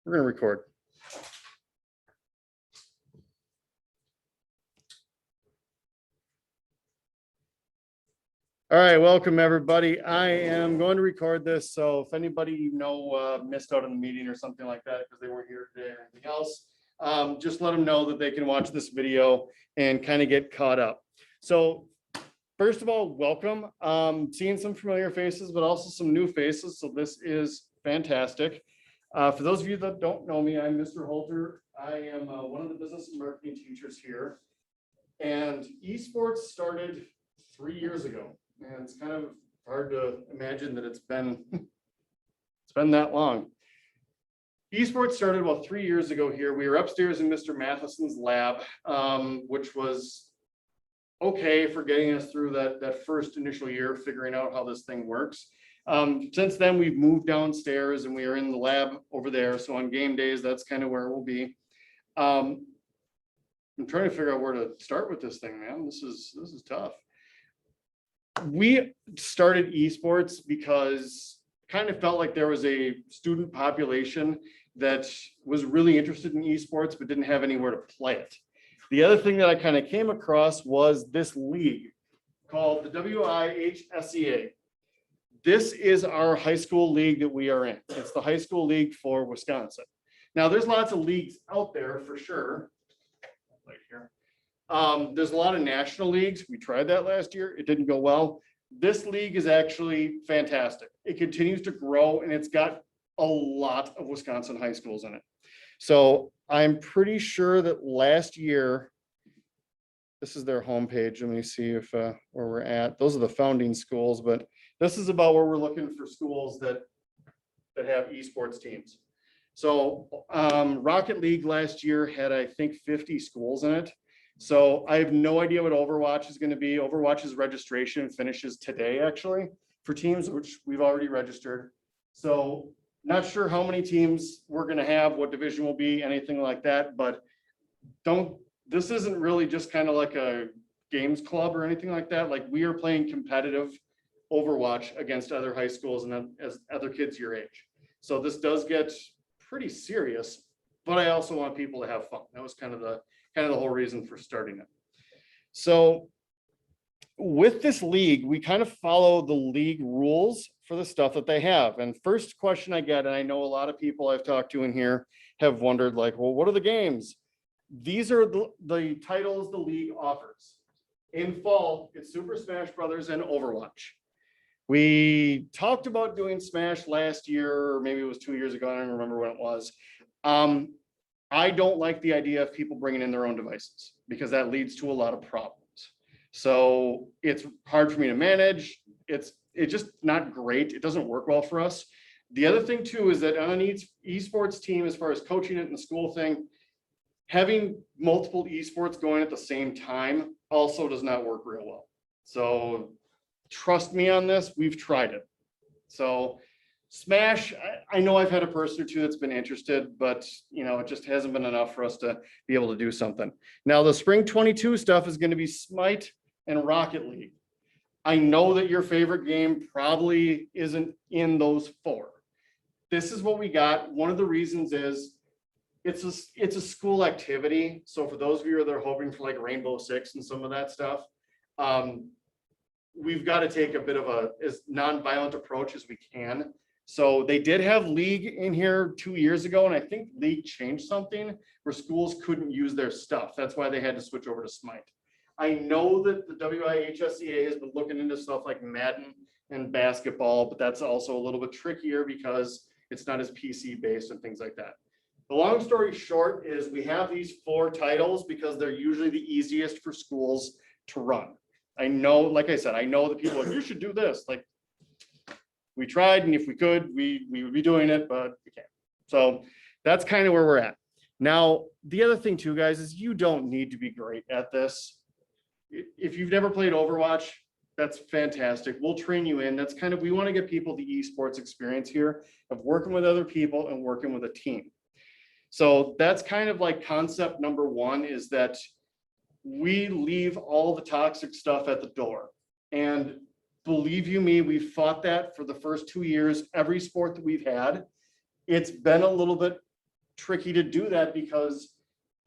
We're going to record. All right, welcome everybody. I am going to record this, so if anybody missed out on the meeting or something like that because they weren't here today or anything else, just let them know that they can watch this video and kind of get caught up. So first of all, welcome. Seeing some familiar faces, but also some new faces, so this is fantastic. For those of you that don't know me, I'm Mr. Holter. I am one of the business and marketing teachers here, and esports started 3 years ago. And it's kind of hard to imagine that it's been that long. Esports started about 3 years ago here. We were upstairs in Mr. Matheson's lab, which was okay for getting us through that first initial year, figuring out how this thing works. Since then, we've moved downstairs and we are in the lab over there. So on game days, that's kind of where we'll be. I'm trying to figure out where to start with this thing, man. This is tough. We started esports because kind of felt like there was a student population that was really interested in esports but didn't have anywhere to play it. The other thing that I kind of came across was this league called the WIHSEA. This is our high school league that we are in. It's the high school league for Wisconsin. Now there's lots of leagues out there for sure. Right here. There's a lot of national leagues. We tried that last year. It didn't go well. This league is actually fantastic. It continues to grow and it's got a lot of Wisconsin high schools in it. So I'm pretty sure that last year, this is their homepage. Let me see if where we're at. Those are the founding schools, but this is about where we're looking for schools that have esports teams. So Rocket League last year had, I think, 50 schools in it. So I have no idea what Overwatch is going to be. Overwatch's registration finishes today, actually, for teams, which we've already registered. So not sure how many teams we're going to have, what division will be, anything like that. But this isn't really just kind of like a games club or anything like that. Like, we are playing competitive Overwatch against other high schools and as other kids your age. So this does get pretty serious, but I also want people to have fun. That was kind of the whole reason for starting it. So with this league, we kind of follow the league rules for the stuff that they have. And first question I get, and I know a lot of people I've talked to in here have wondered, like, well, what are the games? These are the titles the league offers. In fall, it's Super Smash Brothers and Overwatch. We talked about doing Smash last year, or maybe it was 2 years ago. I don't remember when it was. I don't like the idea of people bringing in their own devices because that leads to a lot of problems. So it's hard for me to manage. It's just not great. It doesn't work well for us. The other thing too is that on an esports team, as far as coaching it in the school thing, having multiple esports going at the same time also does not work real well. So trust me on this, we've tried it. So Smash, I know I've had a person or two that's been interested, but it just hasn't been enough for us to be able to do something. Now the spring 22 stuff is going to be Smite and Rocket League. I know that your favorite game probably isn't in those four. This is what we got. One of the reasons is it's a school activity. So for those of you that are hoping for like Rainbow Six and some of that stuff, we've got to take a bit of as non-violent approach as we can. So they did have League in here 2 years ago, and I think League changed something where schools couldn't use their stuff. That's why they had to switch over to Smite. I know that the WIHSEA has been looking into stuff like Madden and basketball, but that's also a little bit trickier because it's not as PC based and things like that. The long story short is we have these 4 titles because they're usually the easiest for schools to run. I know, like I said, I know that people are like, you should do this. Like, we tried, and if we could, we would be doing it, but we can't. So that's kind of where we're at. Now, the other thing too, guys, is you don't need to be great at this. If you've never played Overwatch, that's fantastic. We'll train you in. That's kind of, we want to get people the esports experience here of working with other people and working with a team. So that's kind of like concept number 1, is that we leave all the toxic stuff at the door. And believe you me, we've fought that for the first 2 years, every sport that we've had. It's been a little bit tricky to do that because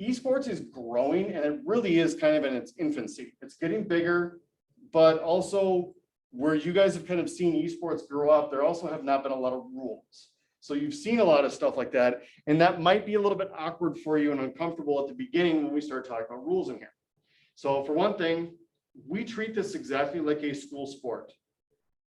esports is growing and it really is kind of in its infancy. It's getting bigger, but also where you guys have kind of seen esports grow up, there also have not been a lot of rules. So you've seen a lot of stuff like that, and that might be a little bit awkward for you and uncomfortable at the beginning when we start talking about rules in here. So for one thing, we treat this exactly like a school sport.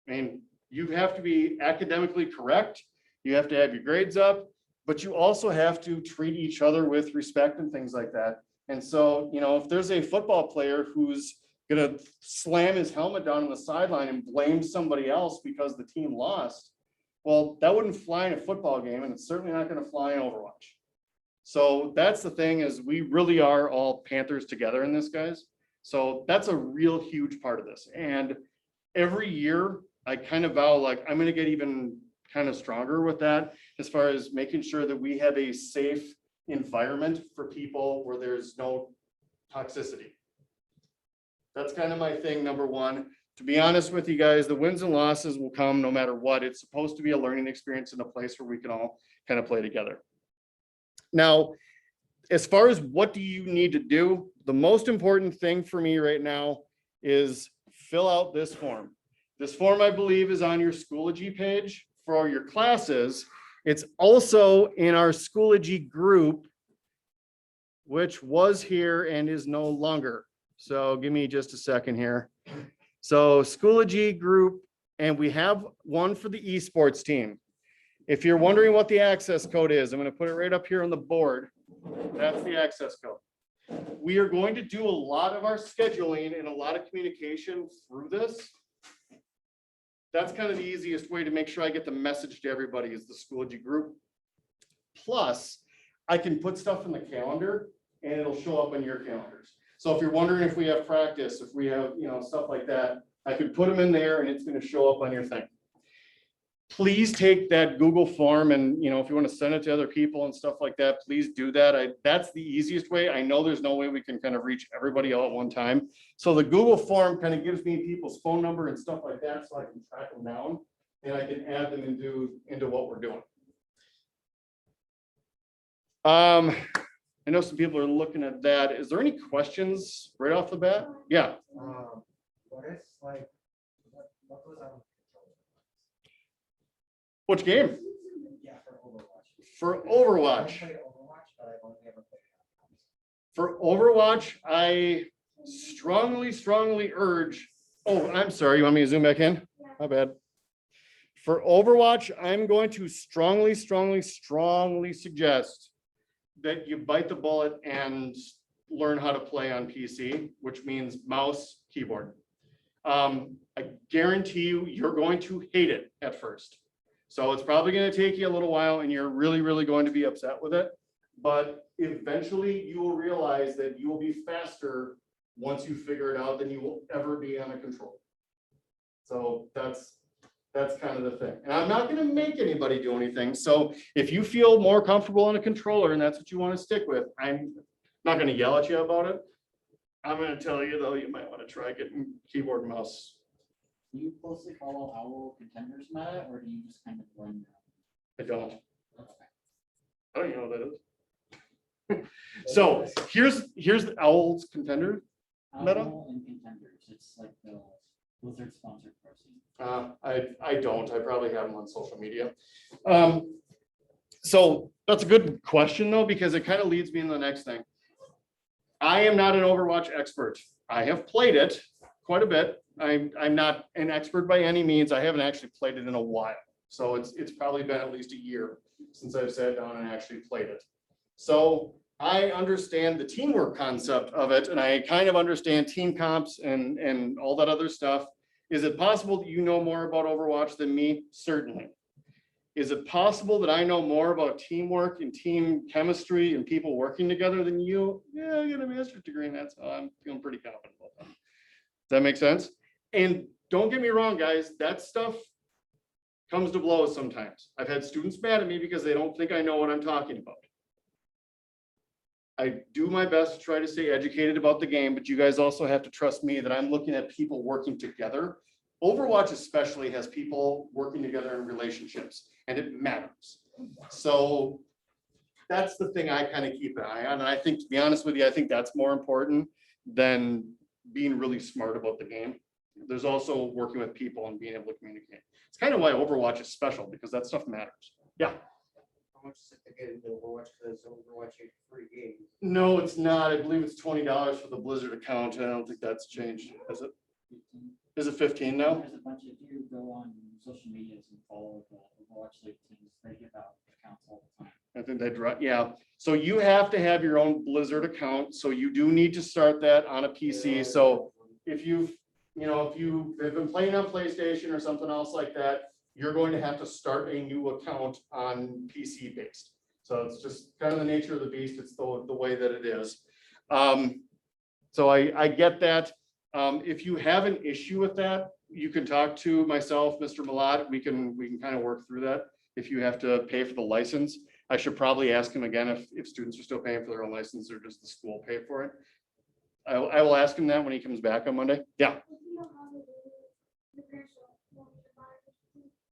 I mean, you have to be academically correct, you have to have your grades up, but you also have to treat each other with respect and things like that. And so, you know, if there's a football player who's gonna slam his helmet down on the sideline and blame somebody else because the team lost, well, that wouldn't fly in a football game, and it's certainly not gonna fly in Overwatch. So that's the thing, is we really are all Panthers together in this, guys. So that's a real huge part of this. And every year I kind of vow, like, I'm gonna get even kind of stronger with that, as far as making sure that we have a safe environment for people where there's no toxicity. That's kind of my thing, number one. To be honest with you guys, the wins and losses will come no matter what. It's supposed to be a learning experience and a place where we can all kind of play together. Now, as far as what do you need to do, the most important thing for me right now is fill out this form. This form, I believe, is on your Schoology page for all your classes. It's also in our Schoology group, which was here and is no longer. So give me just a second here. So Schoology group, and we have one for the esports team. If you're wondering what the access code is, I'm going to put it right up here on the board. That's the access code. We are going to do a lot of our scheduling and a lot of communication through this. That's kind of the easiest way to make sure I get the message to everybody, is the Schoology group. Plus, I can put stuff in the calendar and it'll show up on your calendars. So if you're wondering if we have practice, if we have, you know, stuff like that, I could put them in there and it's going to show up on your thing. Please take that Google form, and, you know, if you want to send it to other people and stuff like that, please do that. That's the easiest way. I know there's no way we can kind of reach everybody all at one time. So the Google form kind of gives me people's phone number and stuff like that, so I can track them down and I can add them into what we're doing. I know some people are looking at that. Is there any questions right off the bat? Yeah. What is like, what goes on? Which game? Yeah, for Overwatch. For Overwatch. I played Overwatch, but I've only ever played it. For Overwatch, I strongly urge. Oh, I'm sorry. You want me to zoom back in? My bad. For Overwatch, I'm going to strongly suggest that you bite the bullet and learn how to play on PC, which means mouse, keyboard. I guarantee you're going to hate it at first. So it's probably going to take you a little while and you're really going to be upset with it. But eventually you will realize that you will be faster once you figure it out than you will ever be on a controller. So that's kind of the thing. And I'm not going to make anybody do anything. So if you feel more comfortable on a controller and that's what you want to stick with, I'm not going to yell at you about it. I'm going to tell you, though, you might want to try getting keyboard and mouse. Do you closely follow Owl Contenders meta, or do you just kind of blend I don't. that? I don't even know what that is. So here's the Owl's Contender meta. Owl and Contenders, it's like the Blizzard sponsored person. I don't. I probably have them on social media. So that's a good question, though, because it kind of leads me into the next thing. I am not an Overwatch expert. I have played it quite a bit. I'm not an expert by any means. I haven't actually played it in a while. So it's probably been at least a year since I've sat down and actually played it. So I understand the teamwork concept of it, and I kind of understand team comps and all that other stuff. Is it possible that you know more about Overwatch than me? Certainly. Is it possible that I know more about teamwork and team chemistry and people working together than you? Yeah, I got a master's degree in that, so I'm feeling pretty confident about that. Does that make sense? And don't get me wrong, guys, that stuff comes to blows sometimes. I've had students mad at me because they don't think I know what I'm talking about. I do my best to try to stay educated about the game, but you guys also have to trust me that I'm looking at people working together. Overwatch especially has people working together in relationships, and it matters. So that's the thing I kind of keep an eye on. And I think, to be honest with you, I think that's more important than being really smart about the game. There's also working with people and being able to communicate. It's kind of why Overwatch is special, because that stuff matters. Yeah. How much is it to get into Overwatch? Because Overwatch is free game. No, it's not. I believe it's $20 for the Blizzard account. I don't think that's changed. Is it? Is it 15 now? There's a bunch, if you go on social medias and follow the Overwatch League teams, they give out accounts all the time. I think they draw, yeah. So you have to have your own Blizzard account. So you do need to start that on a PC. So if you've, if you've been playing on PlayStation or something else like that, you're going to have to start a new account on PC based. So it's just kind of the nature of the beast. It's the way that it is. So I get that. If you have an issue with that, you can talk to myself, Mr. Malad. We can kind of work through that. If you have to pay for the license, I should probably ask him again if students are still paying for their own license or does the school pay for it. I will ask him that when he comes back on Monday. Yeah.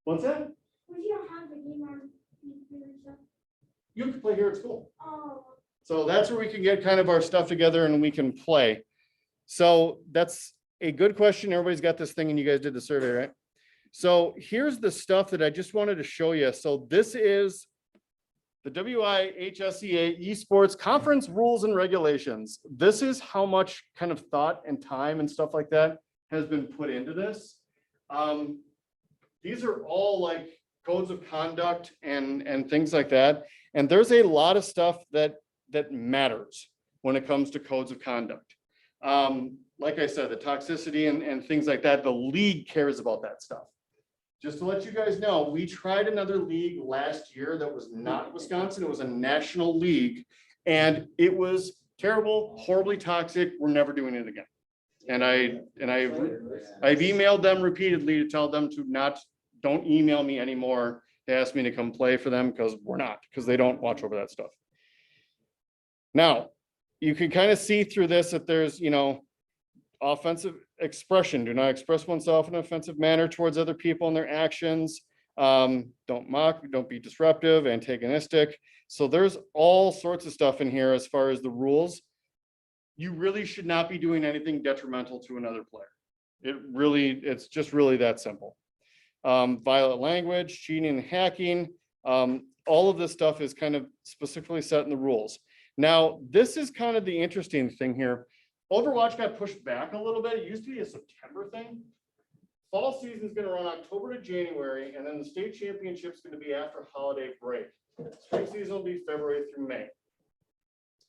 What's that? You can play here at school. So that's where we can get kind of our stuff together and we can play. So that's a good question. Everybody's got this thing and you guys did the survey, right? So here's the stuff that I just wanted to show you. So this is the WIHSEA Esports Conference Rules and Regulations. This is how much kind of thought and time and stuff like that has been put into this. These are all like codes of conduct and things like that. And there's a lot of stuff that matters when it comes to codes of conduct. Like I said, the toxicity and things like that, the league cares about that stuff. Just to let you guys know, we tried another league last year that was not Wisconsin. It was a national league and it was terrible, horribly toxic. We're never doing it again. And I've emailed them repeatedly to tell them to don't email me anymore to ask me to come play for them because they don't watch over that stuff. Now, you can kind of see through this that there's, offensive expression. Do not express oneself in an offensive manner towards other people and their actions. Don't mock, don't be disruptive, antagonistic. So there's all sorts of stuff in here as far as the rules. You really should not be doing anything detrimental to another player. It's just really that simple. Violent language, cheating and hacking, all of this stuff is kind of specifically set in the rules. Now, this is kind of the interesting thing here. Overwatch got pushed back a little bit. It used to be a September thing. Fall season is going to run October to January, and then the state championship is going to be after holiday break. Spring season will be February through May.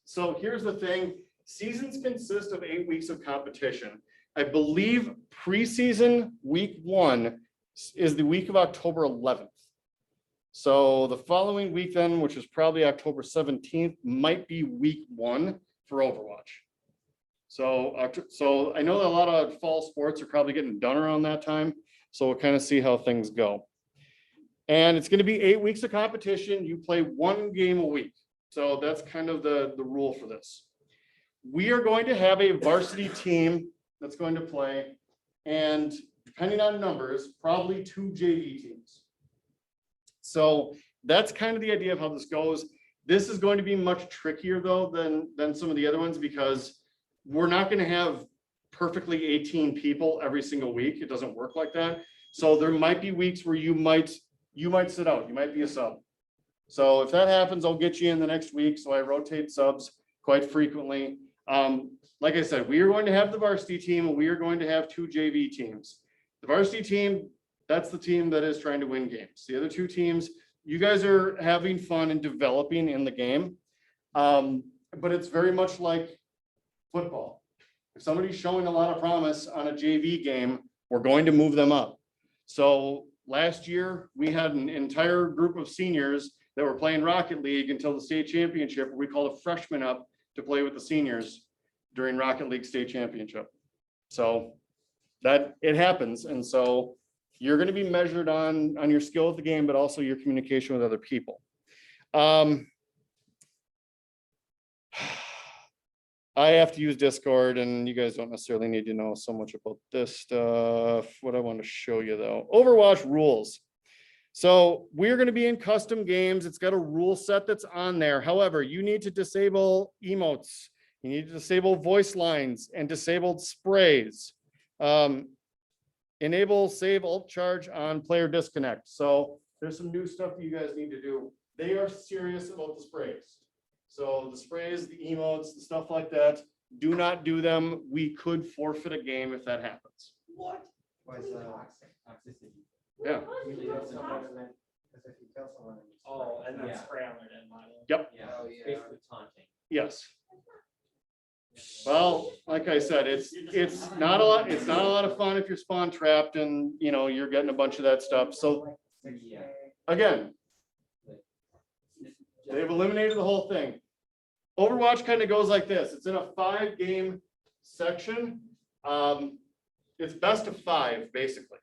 So here's the thing. Seasons consist of 8 weeks of competition. I believe preseason week 1 is the week of October 11th. So the following week then, which is probably October 17th, might be week 1 for Overwatch. So I know that a lot of fall sports are probably getting done around that time. So we'll kind of see how things go. And it's going to be 8 weeks of competition. You play 1 game a week. So that's kind of the rule for this. We are going to have a varsity team that's going to play. And depending on numbers, probably 2 JV teams. So that's kind of the idea of how this goes. This is going to be much trickier though than some of the other ones because we're not going to have perfectly 18 people every single week. It doesn't work like that. So there might be weeks where you might sit out. You might be a sub. So if that happens, I'll get you in the next week. So I rotate subs quite frequently. Like I said, we are going to have the varsity team and we are going to have 2 JV teams. The varsity team, that's the team that is trying to win games. The other 2 teams, you guys are having fun and developing in the game. But it's very much like football. If somebody's showing a lot of promise on a JV game, we're going to move them up. So last year, we had an entire group of seniors that were playing Rocket League until the state championship, where we called a freshman up to play with the seniors during Rocket League state championship. So that it happens. And so you're going to be measured on your skill of the game, but also your communication with other people. I have to use Discord and you guys don't necessarily need to know so much about this stuff. What I want to show you though, Overwatch rules. So we're going to be in custom games. It's got a rule set that's on there. However, you need to disable emotes. You need to disable voice lines and disabled sprays. Enable save alt charge on player disconnect. So there's some new stuff that you guys need to do. They are serious about the sprays. So the sprays, the emotes, the stuff like that, do not do them. We could forfeit a game if that happens. What? Why is that? Toxicity. Yeah. Usually that's someone and then, because if you tell someone. Oh, and then Yeah. spray on their dead body. Yep. Yeah, Oh, it's yeah. basically taunting. Yes. Well, like I said, it's not a lot. It's not a lot of fun if you're spawn trapped and you're getting a bunch of that stuff. So Yeah. again, they've eliminated the whole thing. Overwatch kind of goes like this. It's in a 5-game section. It's best of 5, basically.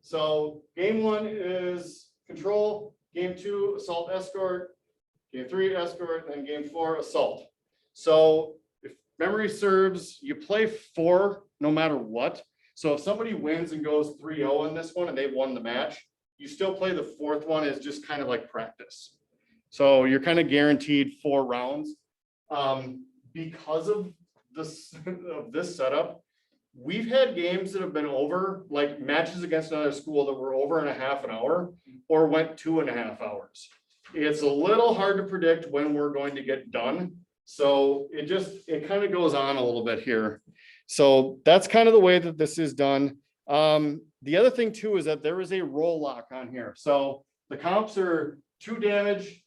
So game 1 is control, game 2, assault escort, game 3, escort, and then game 4, assault. So if memory serves, you play 4 no matter what. So if somebody wins and goes 3-0 in this one and they've won the match, you still play the 4th one as just kind of like practice. So you're kind of guaranteed 4 rounds. Because of this setup, we've had games that have been over, like matches against another school that were over in a half an hour or went 2.5 hours. It's a little hard to predict when we're going to get done. So it kind of goes on a little bit here. So that's kind of the way that this is done. The other thing too is that there is a roll lock on here. So the comps are 2 damage,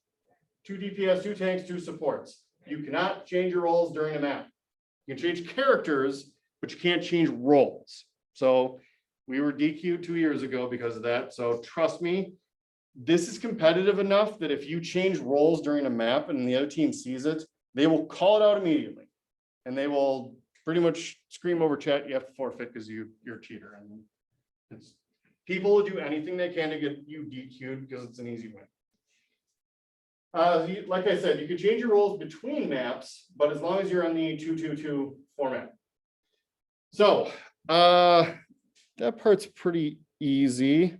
2 DPS, 2 tanks, 2 supports. You cannot change your roles during a map. You can change characters, but you can't change roles. So we were DQ'd 2 years ago because of that. So trust me, this is competitive enough that if you change roles during a map and the other team sees it, they will call it out immediately. And they will pretty much scream over chat, you have to forfeit because you're a cheater. And people will do anything they can to get you DQ'd because it's an easy win. Like I said, you can change your roles between maps, but as long as you're on the 2-2-2 format. So that part's pretty easy.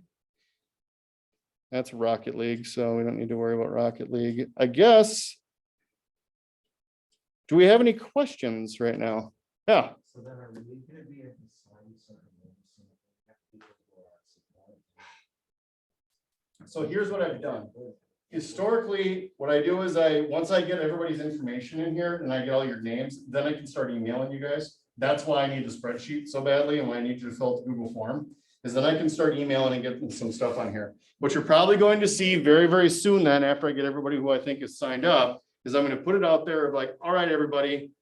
That's Rocket League, so we don't need to worry about Rocket League. I guess. Do we have any questions right now? Yeah. So then are we gonna be at the sign certain rooms, so we have people who are support? So here's what I've done. Historically, what I do is once I get everybody's information in here and I get all your names, then I can start emailing you guys. That's why I need the spreadsheet so badly and why I need you to fill out the Google form, is then I can start emailing and getting some stuff on here. What you're probably going to see very, very soon then, after I get everybody who I think is signed up, is I'm going to put it out there of like, all right, everybody,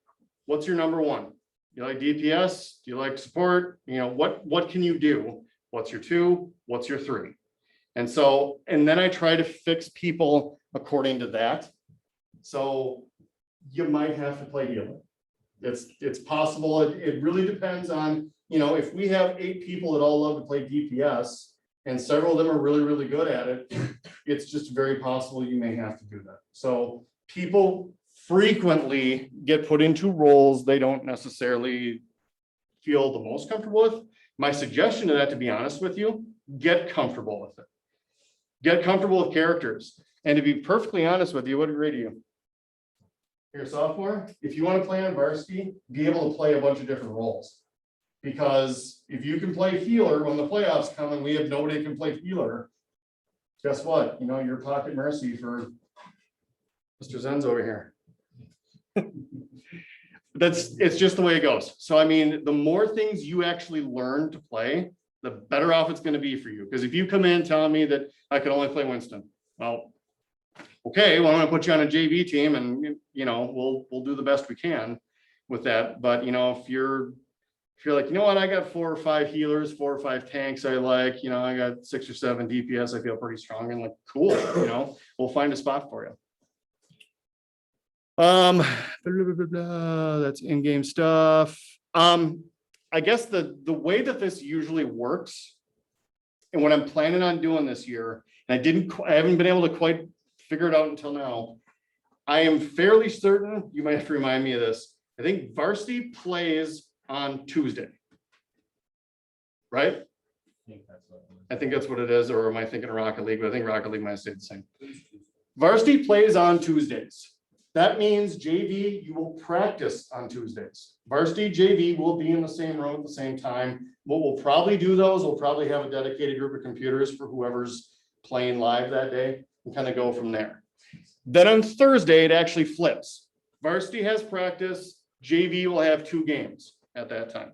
what's your number 1? You like DPS? Do you like support? What can you do? What's your 2? What's your 3? And then I try to fix people according to that. So you might have to play healer. It's possible. It really depends on, if we have 8 people that all love to play DPS and several of them are really, really good at it, it's just very possible you may have to do that. So people frequently get put into roles they don't necessarily feel the most comfortable with. My suggestion to that, to be honest with you, get comfortable with it. Get comfortable with characters. And to be perfectly honest with you, what grade are you? You're a sophomore. If you want to play on varsity, be able to play a bunch of different roles. Because if you can play healer when the playoffs come and we have nobody who can play healer, guess what? You're pocket mercy for Mr. Zen's over here. It's just the way it goes. So, the more things you actually learn to play, the better off it's going to be for you. Because if you come in telling me that I can only play Winston, well, okay, well, I'm going to put you on a JV team and, we'll do the best we can with that. But, if you're like, what, I got 4 or 5 healers, 4 or 5 tanks I like, I got 6 or 7 DPS, I feel pretty strong and like, cool, we'll find a spot for you. That's in-game stuff. I guess the way that this usually works and what I'm planning on doing this year, and I haven't been able to quite figure it out until now. I am fairly certain, you might have to remind me of this. I think varsity plays on Tuesday. Right? I think that's what it is, or am I thinking of Rocket League? But I think Rocket League might stay the same. Varsity plays on Tuesdays. That means JV, you will practice on Tuesdays. Varsity JV will be in the same room at the same time. What we'll probably do those, we'll probably have a dedicated group of computers for whoever's playing live that day and kind of go from there. Then on Thursday, it actually flips. Varsity has practice, JV will have 2 games at that time.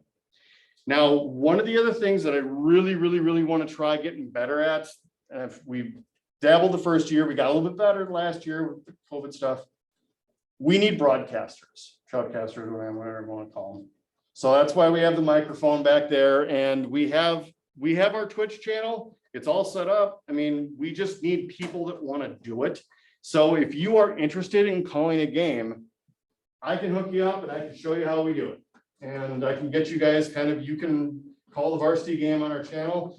Now, one of the other things that I really want to try getting better at, and if we dabbled the first year, we got a little bit better last year with the COVID stuff. We need broadcasters, shoutcasters, whatever you want to call them. So that's why we have the microphone back there, and we have our Twitch channel. It's all set up. I mean, we just need people that want to do it. So if you are interested in calling a game, I can hook you up and I can show you how we do it. And I can get you guys you can call the varsity game on our channel.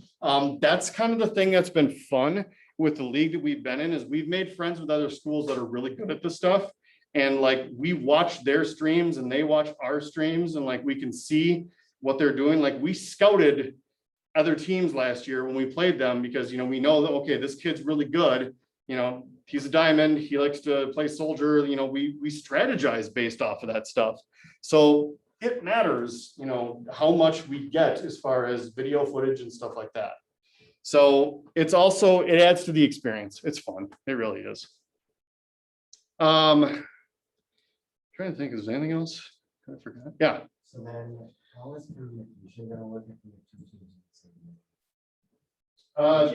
That's kind of the thing that's been fun with the league that we've been in, is we've made friends with other schools that are really good at this stuff. And like, we watch their streams and they watch our streams, and like, we can see what they're doing. Like, we scouted other teams last year when we played them, because, we know that, okay, this kid's really good. He's a diamond. He likes to play soldier. We strategize based off of that stuff. So it matters, how much we get as far as video footage and stuff like that. So it adds to the experience. It's fun. It really is. Trying to think, is there anything else I forgot? Yeah. So then, how is communication gonna work if we have 2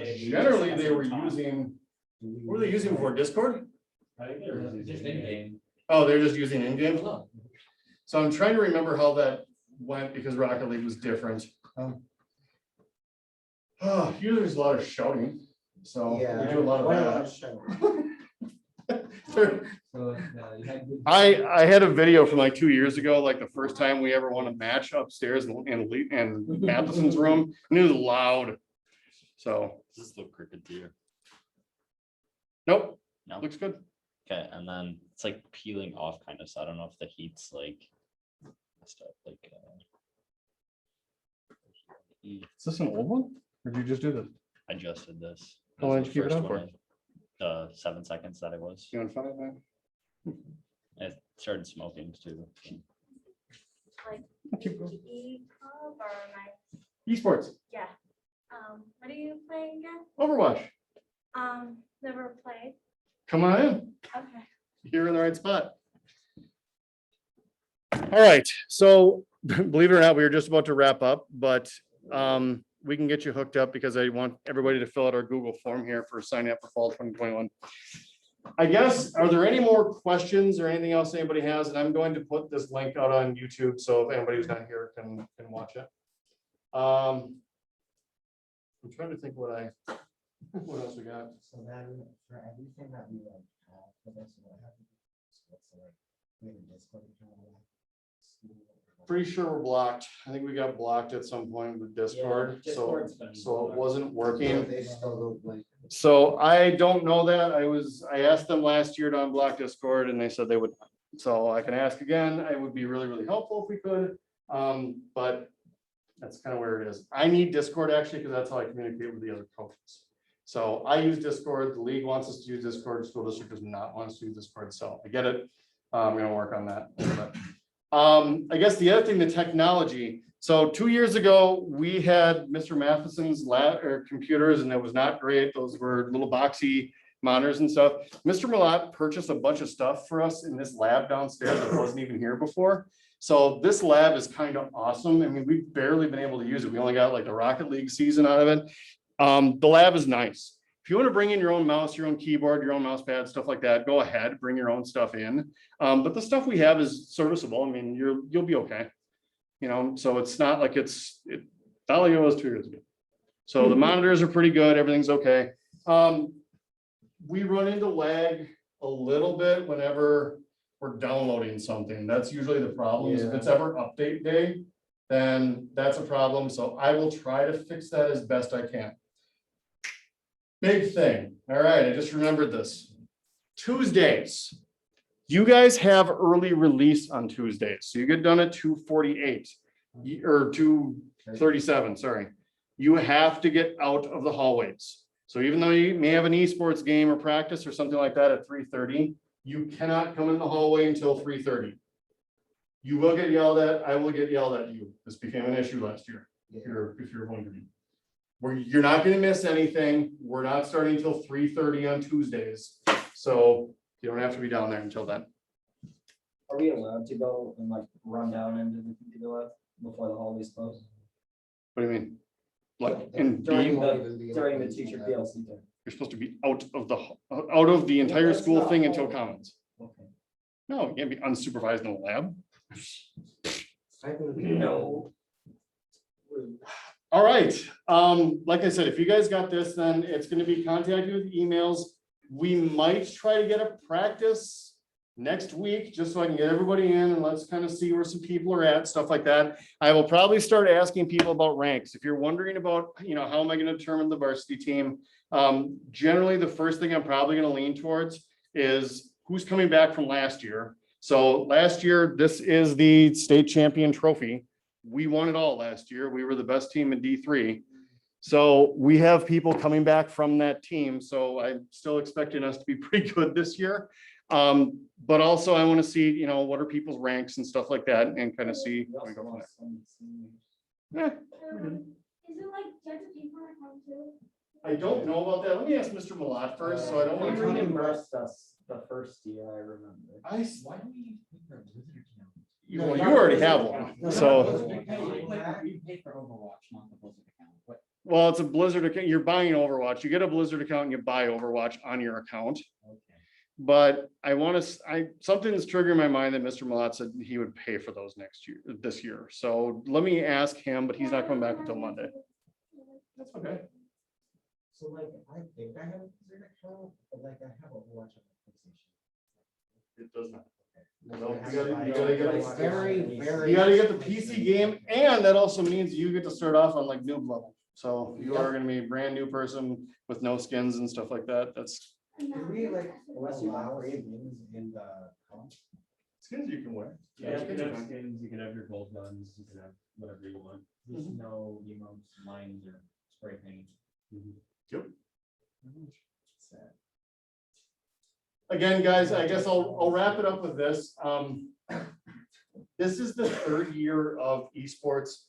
teams? Generally, they were using, what were they using before, Discord? I think they're just in game. Oh, they're just using in-game? So I'm trying to remember how that went, because Rocket League was different. Usually there's a lot of shouting, so we do a lot of that. I had a video from like 2 years ago, like the first time we ever won a match upstairs in Matheson's room, and it was loud. So. Does this look crooked to you? Nope. No. Looks good. Okay, and then it's like peeling off kind of, so I don't know if the heat's like stuff like Is this an old one? Or did you just do this? I just did this. How long did you keep it First on for? one, The 7 seconds that it was. You want to find that? It started smoking too. Like Keep going. E-club or my, Esports, yeah. What are you playing again? Overwatch. Never played. Come on in. Okay. You're in the right spot. All right, so believe it or not, we were just about to wrap up, but we can get you hooked up, because I want everybody to fill out our Google form here for signing up for fall 2021. I guess, are there any more questions or anything else anybody has? And I'm going to put this link out on YouTube, so if anybody who's not here can watch it. I'm trying to think what else we got. So then, for everything that we have for this, what happens? So like, we have a Discord account, Pretty sure we're blocked. I think we got blocked at some point with Discord, Yeah, so Discord's been it wasn't Yeah, working. they still look like. So I don't know that. I asked them last year to unblock Discord, and they said they would. So I can ask again. It would be really helpful if we could. But that's kind of where it is. I need Discord actually, because that's how I communicate with the other coaches. So I use Discord. The league wants us to use Discord. The school district does not want us to use Discord. So I get it. I'm going to work on that a little bit. I guess the other thing, the technology. So 2 years ago, we had Mr. Matheson's lab or computers, and it was not great. Those were little boxy monitors and stuff. Mr. Malat purchased a bunch of stuff for us in this lab downstairs that wasn't even here before. So this lab is kind of awesome. I mean, we've barely been able to use it. We only got like the Rocket League season out of it. The lab is nice. If you want to bring in your own mouse, your own keyboard, your own mouse pad, stuff like that, go ahead, bring your own stuff in. But the stuff we have is serviceable. I mean, you'll be okay. So it's not like it's not like it was 2 years ago. So the monitors are pretty good. Everything's okay. We run into lag a little bit whenever we're downloading something. That's usually the problem. If it's ever update day, then that's a problem. So I will try to fix that as best I can. Big thing. All right, I just remembered this. Tuesdays. You guys have early release on Tuesdays. So you get done at 2:48 or 2:37, sorry. you have to get out of the hallways. So even though you may have an esports game or practice or something like that at 3:30, you cannot come in the hallway until 3:30. You will get yelled at. I will get yelled at you. This became an issue last year, if you're wondering. You're not gonna miss anything. We're not starting until 3:30 on Tuesdays. So you don't have to be down there until then. Are we allowed to go and like run down into the computer lab before the hallways close? What do you mean? Like in During B, the teacher PLC time? you're supposed to be out of the entire That's school not thing until hallway. commons. Okay. No, you can't be unsupervised in the lab. No. All right, like I said, if you guys got this, then it's gonna be contacted with emails. We might try to get a practice next week, just so I can get everybody in and let's kind of see where some people are at, stuff like that. I will probably start asking people about ranks. If you're wondering about, how am I gonna determine the varsity team? Generally, the first thing I'm probably gonna lean towards is who's coming back from last year. So last year, this is the state champion trophy. We won it all last year. We were the best team in D3. So we have people coming back from that team. So I'm still expecting us to be pretty good this year. But also I want to see, what are people's ranks and stuff like that and kind of see. We how we also go from lost some seniors. there. Is it like judge a paper account too? I don't know about that. Let me ask Mr. Malat first, so I don't He want to. reimbursed us the first year, I remember. I, Why do we use paper visitor account? you already have one, so. We pay for Overwatch, not the Blizzard account. But Well, it's a Blizzard account. You're buying Overwatch. You get a Blizzard account and you buy Overwatch on your account. Okay. But something's triggering my mind that Mr. Malat said he would pay for those this year. So let me ask him, but he's not coming back until Monday. That's okay. So like, I think I have a visitor account, but like I have Overwatch on my PlayStation. It does not. Like, No, I have you my- gotta get it's very, very. You gotta get the PC game, and that also means you get to start off on like noob level. So you are gonna be a brand new person with no skins and stuff like that. That's Do we like Unless you allow want skins in the comp? skins you can wear. Yeah, you can have fine. skins, you can have your gold guns, you can have whatever you want. there's no emotes, lines, or spray paint. Yep. Sad. Again, guys, I guess I'll wrap it up with this. This is the third year of esports.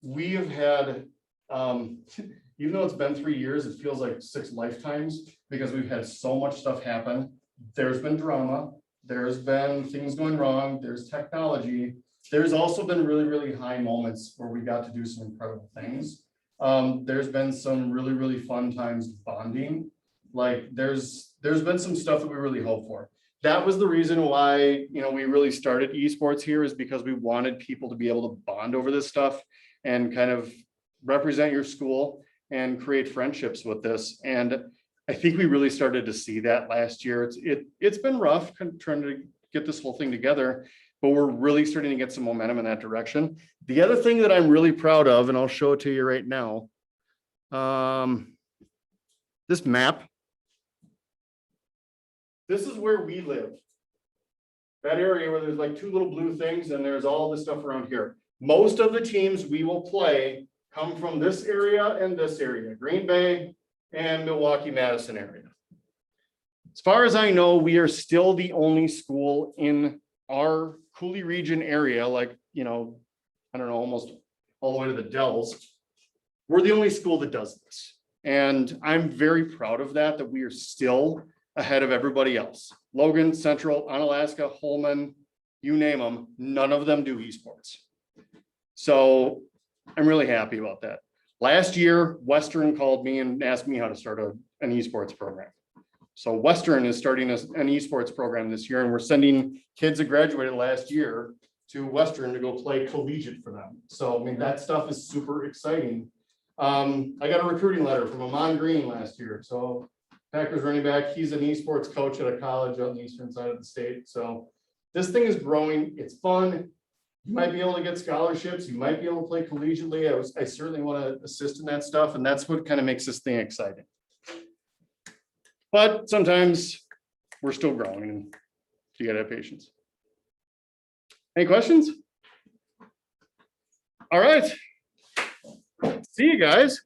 We have had, even though it's been 3 years, it feels like 6 lifetimes because we've had so much stuff happen. There's been drama, there's been things going wrong, there's technology. There's also been really, really high moments where we got to do some incredible things. There's been some really, really fun times bonding. Like there's been some stuff that we really hope for. That was the reason why, we really started esports here, is because we wanted people to be able to bond over this stuff and kind of represent your school and create friendships with this. And I think we really started to see that last year. It's been rough trying to get this whole thing together, but we're really starting to get some momentum in that direction. The other thing that I'm really proud of, and I'll show it to you right now. This map. This is where we live. That area where there's like 2 little blue things and there's all this stuff around here. Most of the teams we will play come from this area and this area, Green Bay and Milwaukee, Madison area. As far as I know, we are still the only school in our Cooley region area, like, I don't know, almost all the way to the Dells. We're the only school that does this. And I'm very proud of that we are still ahead of everybody else. Logan, Central, Onalaska, Holman, you name them, none of them do esports. So I'm really happy about that. Last year, Western called me and asked me how to start an esports program. So Western is starting an esports program this year, and we're sending kids that graduated last year to Western to go play collegiate for them. So, I mean, that stuff is super exciting. I got a recruiting letter from Amon Green last year. So Packers running back, he's an esports coach at a college on the eastern side of the state. So this thing is growing. It's fun. You might be able to get scholarships. You might be able to play collegiately. I certainly want to assist in that stuff. And that's what kind of makes this thing exciting. But sometimes we're still growing and you gotta have patience. Any questions? All right. See you guys.